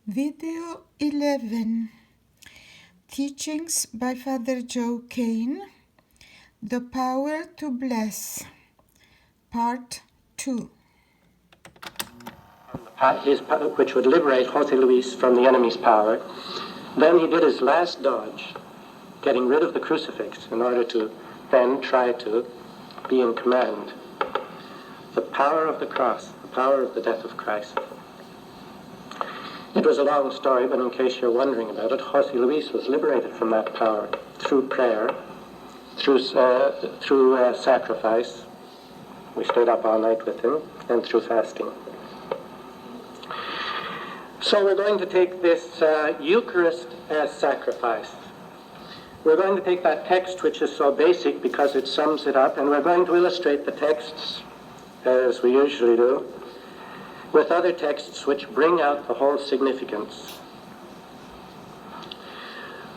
Video 11. Teachings by Father Joe Kane. The Power to Bless. Part 2. Which would liberate Jose Luis from the enemy's power. Then he did his last dodge, getting rid of the crucifix in order to then try to be in command. The power of the cross, the power of the death of Christ. It was a long story, but in case you're wondering about it, Jose Luis was liberated from that power through prayer, through sacrifice. We stayed up all night with him, and through fasting. So we're going to take this Eucharist as sacrifice. We're going to take that text, which is so basic because it sums it up, and we're going to illustrate the texts, as we usually do, with other texts which bring out the whole significance.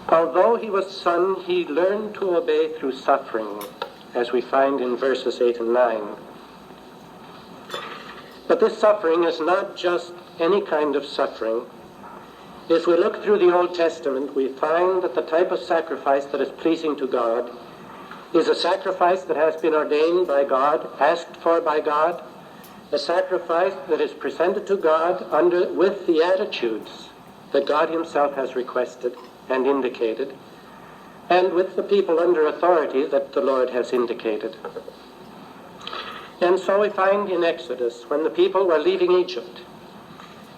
Although he was Son, he learned to obey through suffering, as we find in verses 8 and 9. But this suffering is not just any kind of suffering. If we look through the Old Testament, we find that the type of sacrifice that is pleasing to God is a sacrifice that has been ordained by God, asked for by God, a sacrifice that is presented to God with the attitudes that God himself has requested and indicated, and with the people under authority that the Lord has indicated. And so we find in Exodus, when the people were leaving Egypt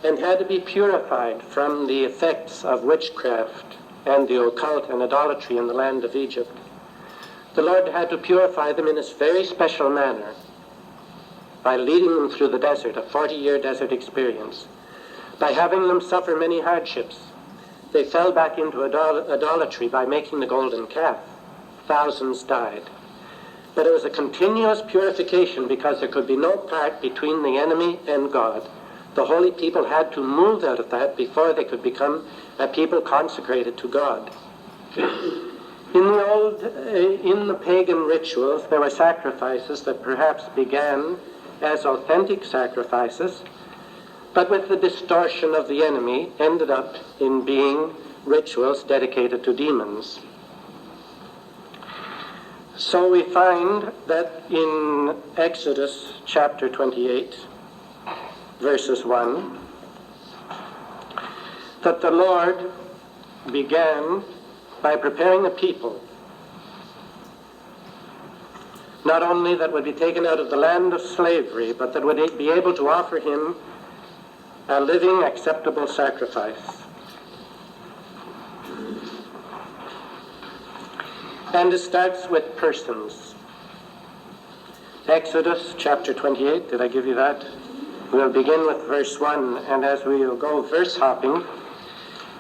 and had to be purified from the effects of witchcraft and the occult and idolatry in the land of Egypt, the Lord had to purify them in a very special manner, by leading them through the desert, a 40-year desert experience, by having them suffer many hardships. They fell back into idolatry by making the golden calf. Thousands died. But it was a continuous purification because there could be no part between the enemy and God. The holy people had to move out of that before they could become a people consecrated to God. In the pagan rituals, there were sacrifices that perhaps began as authentic sacrifices, but with the distortion of the enemy, ended up in being rituals dedicated to demons. So we find that in Exodus chapter 28, verses 1, that the Lord began by preparing a people not only that would be taken out of the land of slavery, but that would be able to offer him a living, acceptable sacrifice. And it starts with persons. Exodus chapter 28, did I give you that? We'll begin with verse 1, and as we will go verse hopping,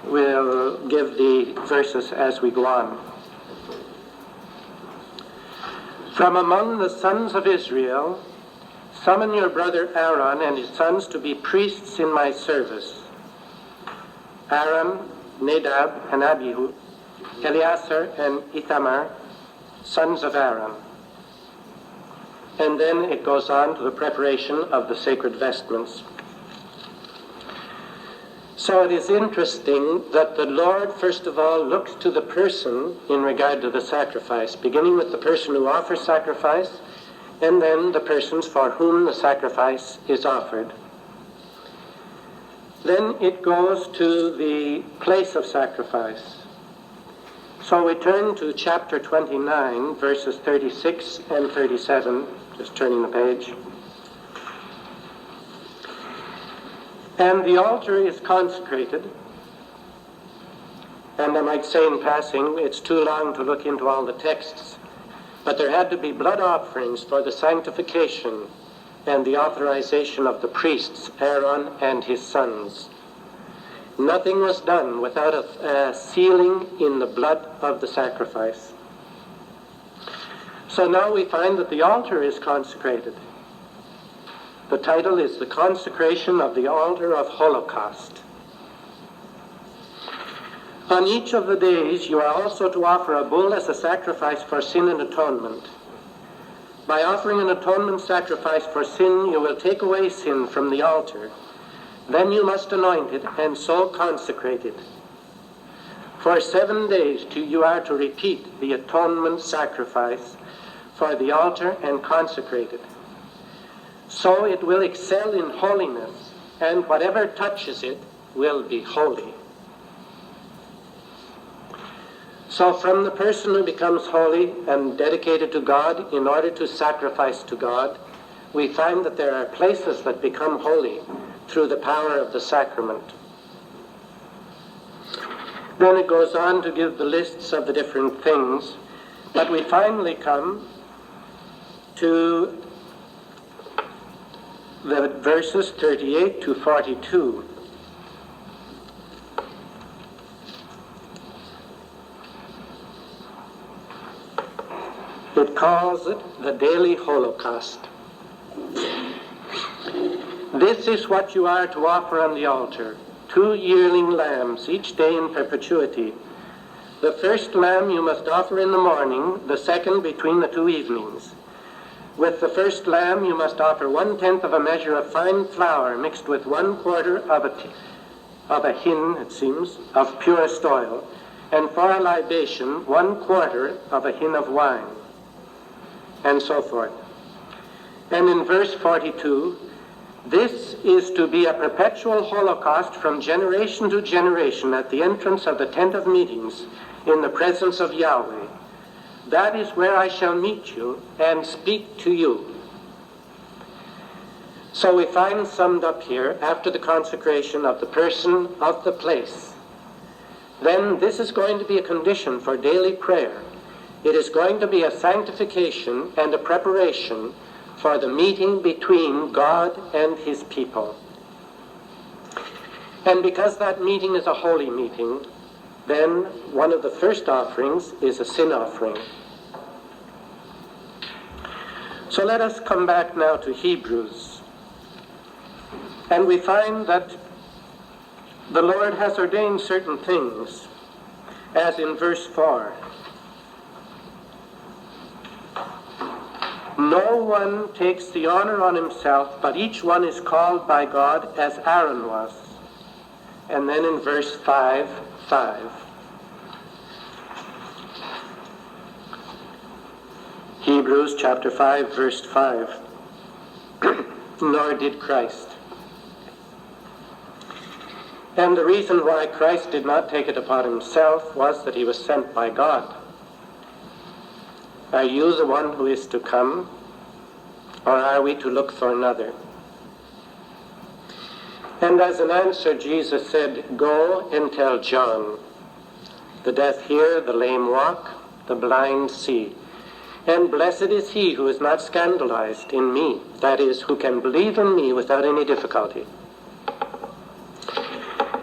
we'll give the verses as we go on. From among the sons of Israel, summon your brother Aaron and his sons to be priests in my service. Aaron, Nadab, and Abihu, Eleazar, and Ithamar, sons of Aaron. And then it goes on to the preparation of the sacred vestments. So it is interesting that the Lord, first of all, looks to the person in regard to the sacrifice, beginning with the person who offers sacrifice, and then the persons for whom the sacrifice is offered. Then it goes to the place of sacrifice. So we turn to chapter 29, verses 36 and 37, just turning the page. And the altar is consecrated, and I might say in passing, it's too long to look into all the texts, but there had to be blood offerings for the sanctification and the authorization of the priests, Aaron and his sons. Nothing was done without a sealing in the blood of the sacrifice. So now we find that the altar is consecrated. The title is The Consecration of the Altar of Holocaust. On each of the days you are also to offer a bull as a sacrifice for sin and atonement. By offering an atonement sacrifice for sin, you will take away sin from the altar, Then you must anoint it and so consecrate it. For 7 days you are to repeat the atonement sacrifice for the altar and consecrate it. So it will excel in holiness, and whatever touches it will be holy. So from the person who becomes holy and dedicated to God in order to sacrifice to God, we find that there are places that become holy through the power of the sacrament. Then it goes on to give the lists of the different things, but we finally come to the verses 38 to 42. It calls it the daily holocaust. This is what you are to offer on the altar: 2 yearling lambs, each day in perpetuity. The first lamb you must offer in the morning, the second between the 2 evenings. With the first lamb you must offer 1/10 of a measure of fine flour mixed with 1/4 of a hin, it seems, of purest oil, and for a libation 1/4 of a hin of wine, and so forth. And in verse 42, this is to be a perpetual holocaust from generation to generation at the entrance of the tent of meetings in the presence of Yahweh. That is where I shall meet you and speak to you. So we find summed up here, after the consecration of the person, of the place, then this is going to be a condition for daily prayer. It is going to be a sanctification and a preparation for the meeting between God and his people. And because that meeting is a holy meeting, then one of the first offerings is a sin offering. So let us come back now to Hebrews. And we find that the Lord has ordained certain things, as in verse 4. No one takes the honor on himself, but each one is called by God as Aaron was. And then in verse 5, Hebrews chapter 5, verse 5. Nor did Christ. And the reason why Christ did not take it upon himself was that he was sent by God. Are you the one who is to come, or are we to look for another? And as an answer, Jesus said, go and tell John, the deaf hear, the lame walk, the blind see. And blessed is he who is not scandalized in me, that is, who can believe in me without any difficulty.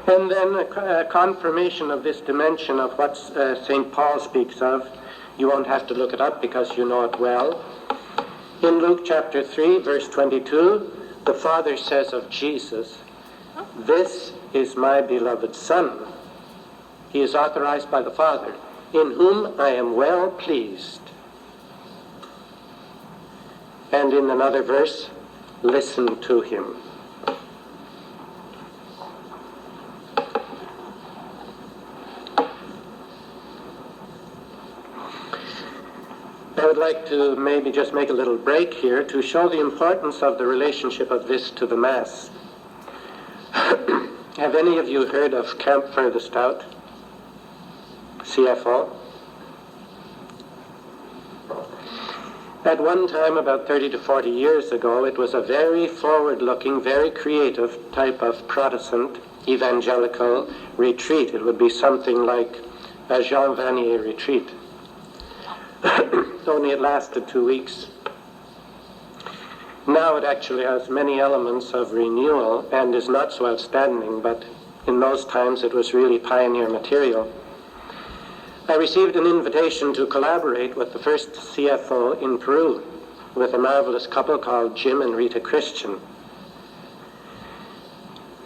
And then a confirmation of this dimension of what St. Paul speaks of. You won't have to look it up because you know it well. In Luke chapter 3, verse 22, the Father says of Jesus, this is my beloved Son. He is authorized by the Father, in whom I am well pleased. And in another verse, listen to him. I would like to maybe just make a little break here to show the importance of the relationship of this to the Mass. Have any of you heard of Camp Furthest Out? CFO? At one time, about 30 to 40 years ago, it was a very forward-looking, very creative type of Protestant evangelical retreat. It would be something like a Jean Vanier retreat. Only it lasted 2 weeks. Now it actually has many elements of renewal and is not so outstanding, but in those times it was really pioneer material. I received an invitation to collaborate with the first CFO in Peru, with a marvelous couple called Jim and Rita Christian.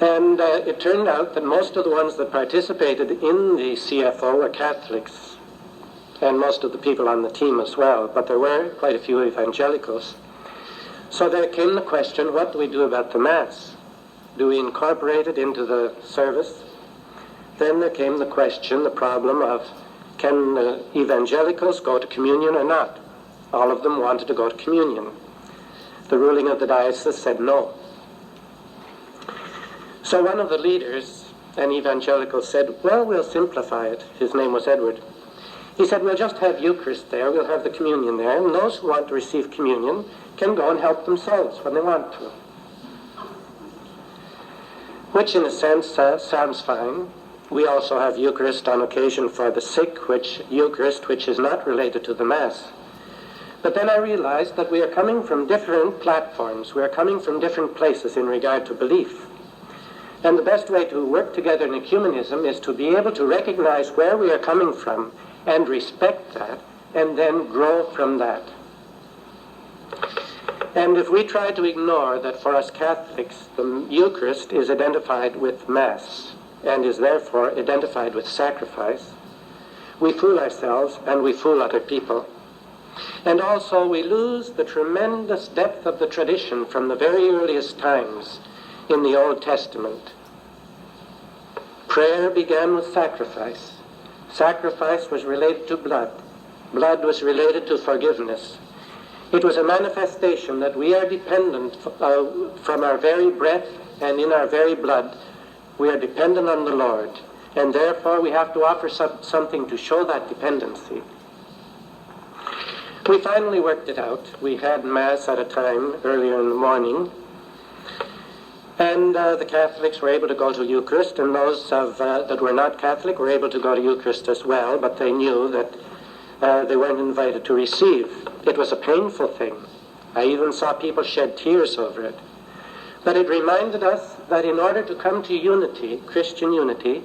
And it turned out that most of the ones that participated in the CFO were Catholics, and most of the people on the team as well, but there were quite a few evangelicals. So there came the question, what do we do about the Mass? Do we incorporate it into the service? Then there came the question, the problem of, can evangelicals go to communion or not? All of them wanted to go to communion. The ruling of the diocese said no. So one of the leaders, an evangelical, said, well, we'll simplify it. His name was Edward. He said, we'll just have Eucharist there, we'll have the communion there, and those who want to receive communion can go and help themselves when they want to. Which in a sense sounds fine. We also have Eucharist on occasion for the sick, Eucharist which is not related to the Mass. But then I realized that we are coming from different platforms, we are coming from different places in regard to belief. And the best way to work together in ecumenism is to be able to recognize where we are coming from and respect that, and then grow from that. And if we try to ignore that for us Catholics, the Eucharist is identified with Mass and is therefore identified with sacrifice, we fool ourselves and we fool other people. And also we lose the tremendous depth of the tradition from the very earliest times in the Old Testament. Prayer began with sacrifice. Sacrifice was related to blood. Blood was related to forgiveness. It was a manifestation that we are dependent from our very breath and in our very blood. We are dependent on the Lord, and therefore we have to offer something to show that dependency. We finally worked it out. We had Mass at a time earlier in the morning, and the Catholics were able to go to Eucharist, and those that were not Catholic were able to go to Eucharist as well, but they knew that they weren't invited to receive. It was a painful thing. I even saw people shed tears over it. But it reminded us that in order to come to unity, Christian unity,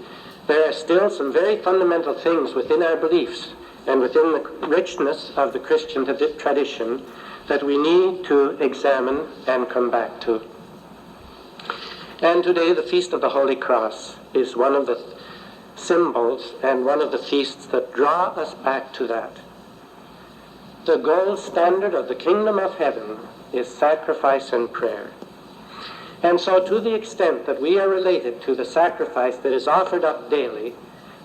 there are still some very fundamental things within our beliefs and within the richness of the Christian tradition that we need to examine and come back to. And today the Feast of the Holy Cross is one of the symbols and one of the feasts that draw us back to that. The gold standard of the kingdom of heaven is sacrifice and prayer. And so to the extent that we are related to the sacrifice that is offered up daily,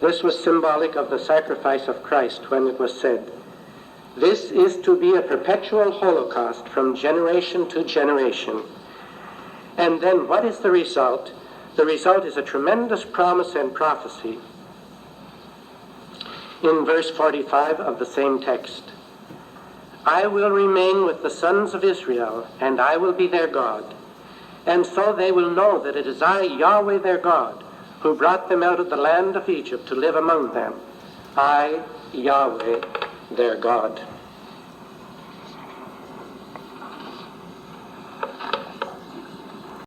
this was symbolic of the sacrifice of Christ when it was said, this is to be a perpetual holocaust from generation to generation. And then what is the result? The result is a tremendous promise and prophecy. In verse 45 of the same text, I will remain with the sons of Israel, and I will be their God. And so they will know that it is I, Yahweh their God, who brought them out of the land of Egypt to live among them. I, Yahweh, their God.